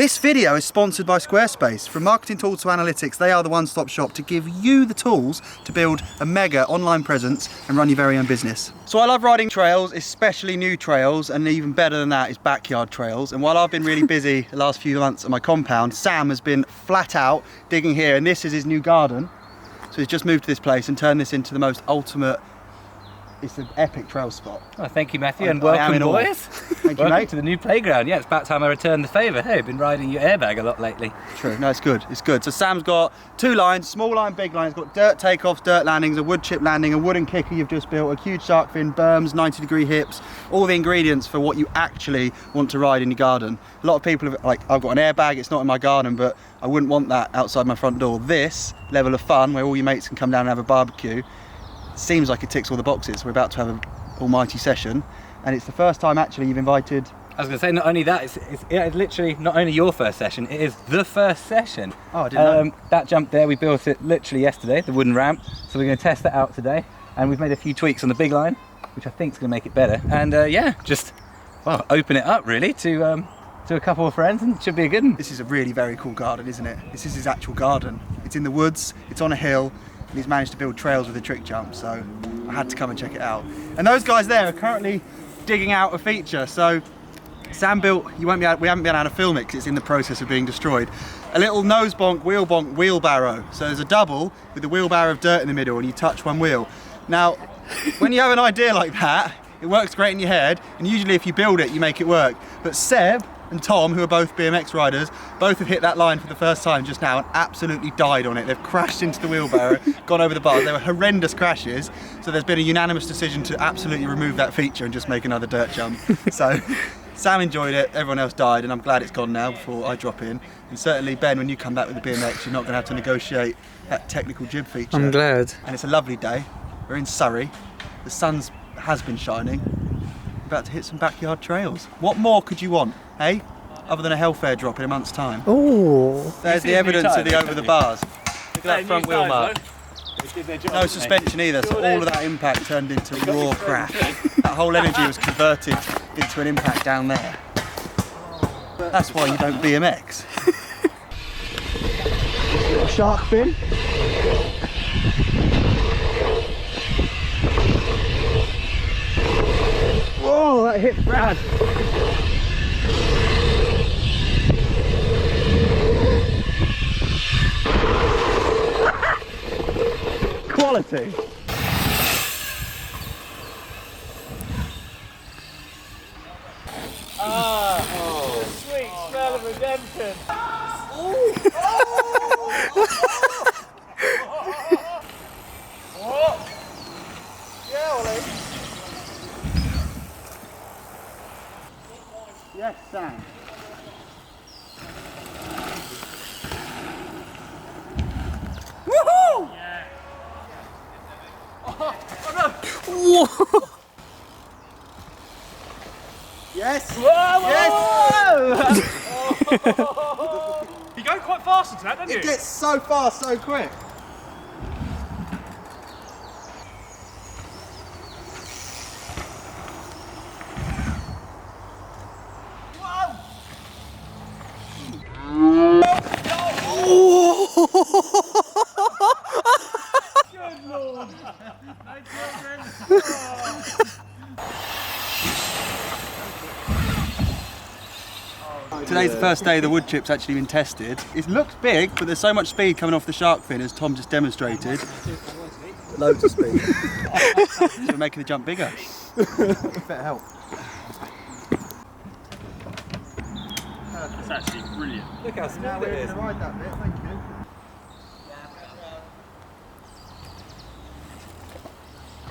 This video is sponsored by Squarespace. From marketing tools to analytics, they are the one-stop shop to give you the tools to build a mega online presence and run your very own business. So I love riding trails, especially new trails, and even better than that is backyard trails. And while I've been really busy the last few months at my compound, Sam has been flat out digging here, and this is his new garden. So he's just moved to this place and turned this into the most ultimate, it's an epic trail spot. Oh, thank you, Matthew, and welcome, boys. Thank you, welcome mate. to the new playground. Yeah, it's about time I returned the favour. Hey, I've been riding your airbag a lot lately. True, no, it's good, it's good. So Sam's got two lines, small line, big line. He's got dirt takeoffs, dirt landings, a wood chip landing, a wooden kicker you've just built, a huge shark fin, berms, 90-degree hips, all the ingredients for what you actually want to ride in your garden. A lot of people have, like, I've got an airbag, it's not in my garden, but I wouldn't want that outside my front door. This level of fun, where all your mates can come down and have a barbecue, seems like it ticks all the boxes. We're about to have an almighty session, and it's the first time actually you've invited. I was going to say, not only that, it's literally not only your first session, it is the first session. Oh, I didn't know. That jump there, we built it literally yesterday, the wooden ramp, so we're going to test that out today, and we've made a few tweaks on the big line, which I think is going to make it better, and yeah, just, well, open it up really to a couple of friends, and it should be a good one. This is a really very cool garden, isn't it? This is his actual garden. It's in the woods, it's on a hill, and he's managed to build trails with a trick jump, so I had to come and check it out. And those guys there are currently digging out a feature. So Sam built, we haven't been able to film it because it's in the process of being destroyed, a little nose bonk, wheelbarrow. So there's a double with a wheelbarrow of dirt in the middle, and you touch one wheel. Now, when you have an idea like that, it works great in your head, and usually if you build it, you make it work. But Seb and Tom, who are both BMX riders, both have hit that line for the first time just now and absolutely died on it. They've crashed into the wheelbarrow, gone over the bars. They were horrendous crashes, so there's been a unanimous decision to absolutely remove that feature and just make another dirt jump. So Sam enjoyed it, everyone else died, and I'm glad it's gone now before I drop in. And certainly, Ben, when you come back with the BMX, you're not going to have to negotiate that technical jib feature. I'm glad. And it's a lovely day. We're in Surrey. The sun has been shining. About to hit some backyard trails. What more could you want, hey? Other than a hellfare drop in a month's time. Oh. There's the evidence of the over the bars. Look at that front wheel mark. No suspension either, so all of that impact turned into raw crash. That whole energy was converted into an impact down there. That's why you don't BMX. Shark fin. Whoa, that hit Brad. Quality. The sweet smell of redemption. Yeah, Ollie. Yes, Sam. Woohoo! Whoa. Yes. Whoa, Yes. You go quite fast into that, don't you? It gets so fast, so quick. Good Lord. Today's the first day the wood chip's actually been tested. It looks big, but there's so much speed coming off the shark fin, as Tom just demonstrated. Loads of speed. So we're making the jump bigger. Better help. That's actually brilliant. Look how smooth it is. Ride that bit, thank you.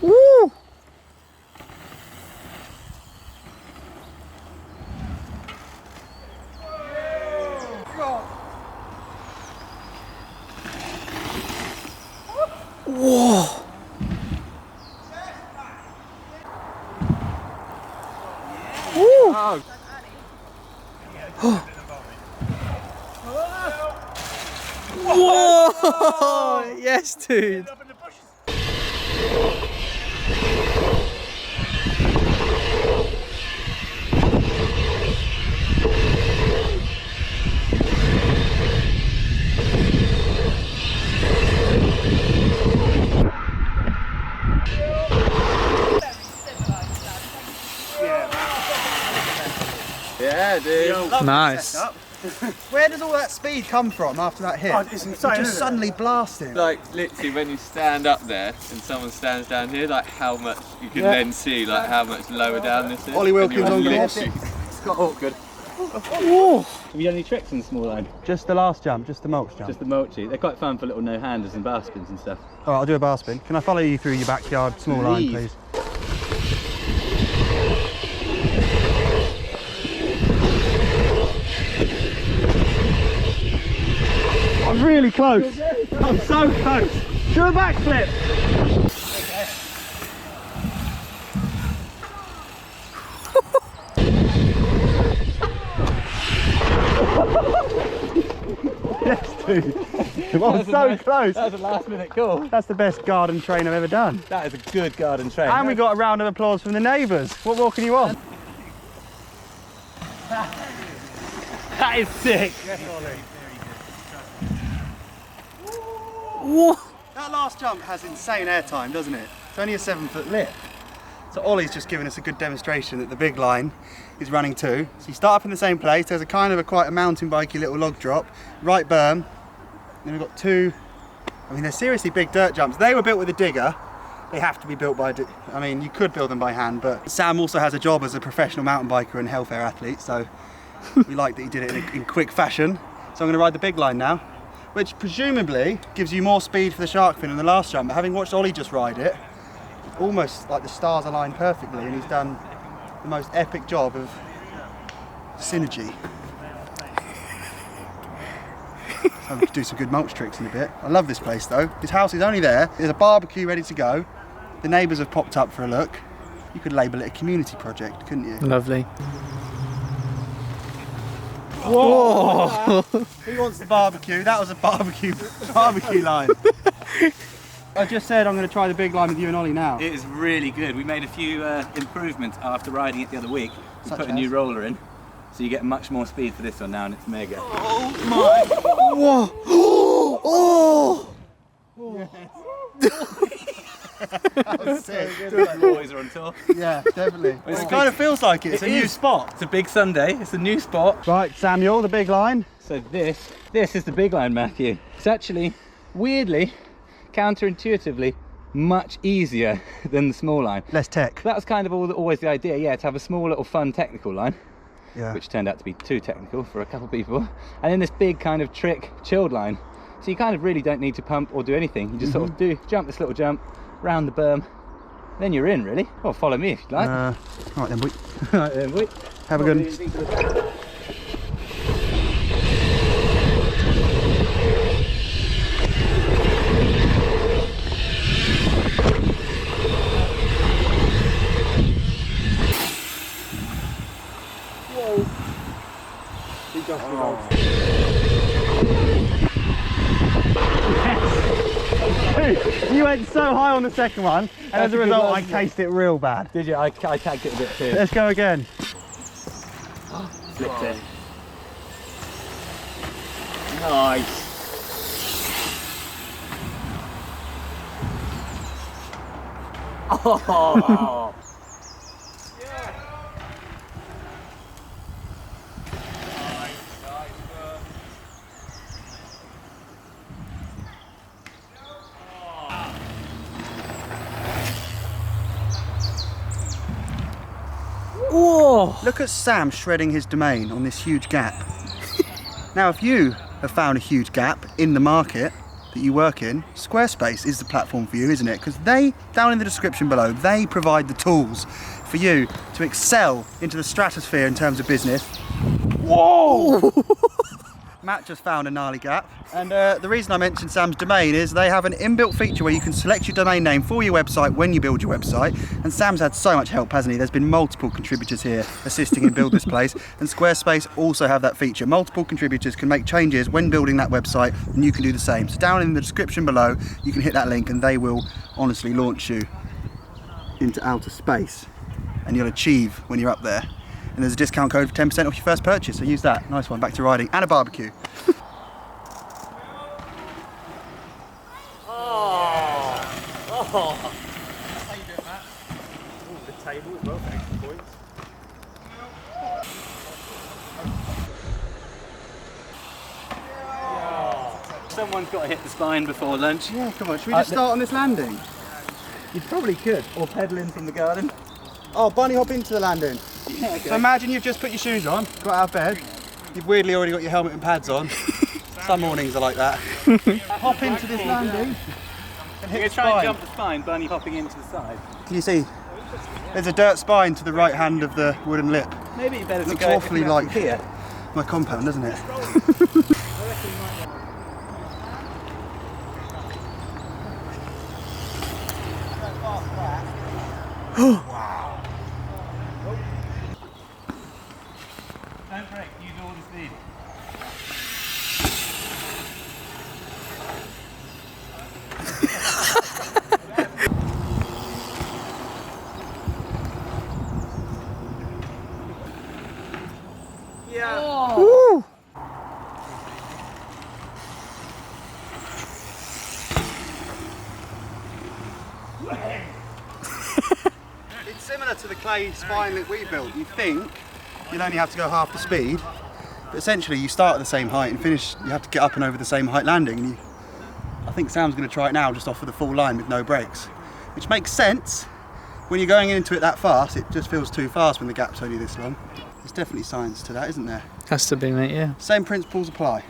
Woo. Whoa. Woo. Whoa. Yes, dude. Yeah, dude. Lovely Nice. setup. Where does all that speed come from after that hit? Oh, it's insane, Just isn't it? suddenly blasting. Like literally when you stand up there and someone stands down here, like how much you can then see like how much lower down this is. Ollie Wilkins And on you're course. literally- Oh, good. Whoa. Have you done any tricks on the small line? Just the last jump, just the mulch jump. Just the mulchy. They're quite fun for little no-handers and bar spins and stuff. All right, I'll do a bar spin. Can I follow you through your backyard small line, please? I'm really close. I'm so close. Do a backflip. Yes, dude. I'm so close. That was a last-minute call. That's the best garden train I've ever done. That is a good garden train. And we got a round of applause from the neighbours. What more can you want? That is sick. Whoa. That last jump has insane air time, doesn't it? It's only a 7-foot lip. So Ollie's just given us a good demonstration that the big line is running too. So you start up in the same place, there's a kind of quite a mountain bikey little log drop, right berm, then we've got two, I mean they're seriously big dirt jumps. They were built with a digger, they have to be built by, I mean you could build them by hand, but Sam also has a job as a professional mountain biker and hellfire athlete, so we like that he did it in quick fashion. So I'm going to ride the big line now, which presumably gives you more speed for the shark fin than the last jump, but having watched Ollie just ride it, almost like the stars aligned perfectly and he's done the most epic job of synergy. So we could do some good mulch tricks in a bit. I love this place though. This house is only there. There's a barbecue ready to go. The neighbours have popped up for a look. You could label it a community project, couldn't you? Lovely. Whoa! Who wants the barbecue? That was a barbecue line. I just said I'm going to try the big line with you and Ollie now. It is really good. We made a few improvements after riding it the other week. We Such put a as? new roller in, so you get much more speed for this one now, and it's mega. Whoa. Oh. That was sick. The boys are on tour. Yeah, definitely. It kind of feels like it. It's a new spot. It's a big Sunday. It's a new spot. Right, Samuel, the big line. So this is the big line, Matthew. It's actually, weirdly, counterintuitively, much easier than the small line. Less tech. That was kind of always the idea, yeah, to have a small little fun technical line, Yeah. which turned out to be too technical for a couple of people, and then this big kind of trick chilled line. So you kind of really don't need to pump or do anything. You just sort of jump this little jump, round the berm, then you're in really. Or follow me if you like. All right then, boy. Right then, boy. Have a good one. You went so high on the second one, and as a a good result, one, I isn't it? cased it real bad. Did you? I tagged it a bit too. Let's go again. Flipped it. Nice. Oh. Whoa. Look at Sam shredding his domain on this huge gap. Now, if you have found a huge gap in the market that you work in, Squarespace is the platform for you, isn't it? Because they, down in the description below, they provide the tools for you to excel into the stratosphere in terms of business. Whoa! Matt just found a gnarly gap. And the reason I mentioned Sam's domain is they have an inbuilt feature where you can select your domain name for your website when you build your website. And Sam's had so much help, hasn't he? There's been multiple contributors here assisting him build this place. And Squarespace also have that feature. Multiple contributors can make changes when building that website, and you can do the same. So down in the description below, you can hit that link and they will honestly launch you into outer space. And you'll achieve when you're up there. And there's a discount code for 10% off your first purchase, so use that. Nice one, back to riding, and a barbecue. Oh. That's how you do it, Matt. Ooh, the table as well for extra points. someone's got to hit the spine before lunch. Yeah, come on, should we just start on this landing? You probably could, or pedal in from the garden. Oh, bunny hop into the landing. Yeah, okay. So imagine you've just put your shoes on, got out of bed, you've weirdly already got your helmet and pads on. Some mornings are like that. Hop into this landing and hit the try and spine. jump the spine, bunny hopping into the side. Can you see? There's a dirt spine to the right hand of the wooden lip. Maybe you better Looks go awfully like here. my compound, doesn't it? Don't break, use all the speed. Woo! It's similar to the clay spine that we built. You think you'll only have to go half the speed, but essentially you start at the same height and finish, you have to get up and over the same height landing. And I think Sam's going to try it now just off of the full line with no brakes, which makes sense. When you're going into it that fast, it just feels too fast when the gap's only this long. There's definitely science to that, isn't there? Has to be, mate, yeah. Same principles apply.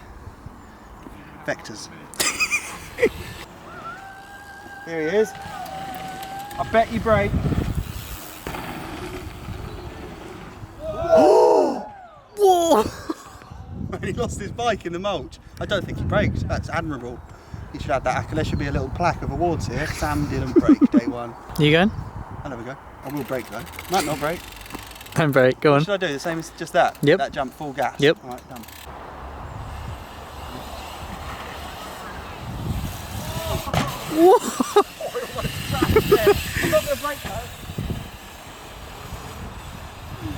Vectors. Here he is. I bet you brake. Whoa! When he lost his bike in the mulch. I don't think he braked. That's admirable. He should have that accolade. There should be a little plaque of awards here. Sam didn't brake day one. You going? I'll have a go. I will brake though. Might not brake. Don't break, go What on. should I do? The same as just that? Yep. That jump full gas? Yep. Alright, done.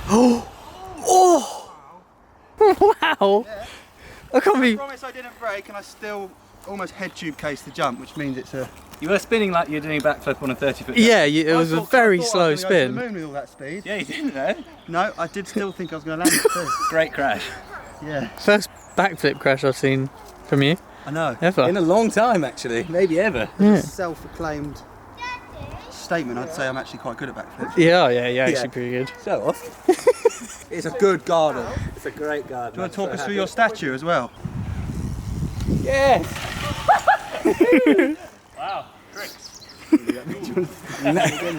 Oh! Wow! I can't I be. promise I didn't brake and I still almost head tube cased the jump, which means it's a... You were spinning like you're doing a backflip on a 30-foot. Yeah, it was I a thought- very I thought I slow was gonna go to the spin. moon with all that speed. Yeah, you didn't know. No, I did still think I was going to land it too. Great crash. Yeah, First backflip crash I've seen from you I know. ever. In a long time, actually. Maybe ever. Yeah. Self-acclaimed statement, I'd say I'm actually quite good at backflips. Yeah, actually Yeah. pretty good. Show off. It's a good garden. It's a great garden. Do you want to talk us through your statue as well? Yes!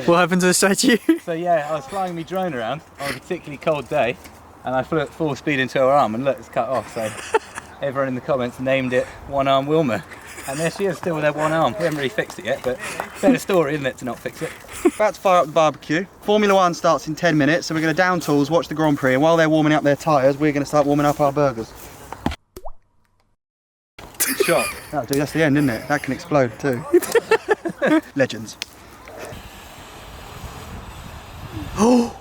What happened to the statue? So yeah, I was flying my drone around on a particularly cold day, and I flew at full speed into her arm, and look, it's cut off. So everyone in the comments named it One Arm Wilma, and there she is, still with her one arm. We haven't really fixed it yet, but better story, isn't it, to not fix it? About to fire up the barbecue. Formula One starts in 10 minutes, so we're going to down tools, watch the Grand Prix, and while they're warming up their tyres, we're going to start warming up our burgers. Shot. That'll do, that's the end, isn't it? That can explode too. Legends. Oh!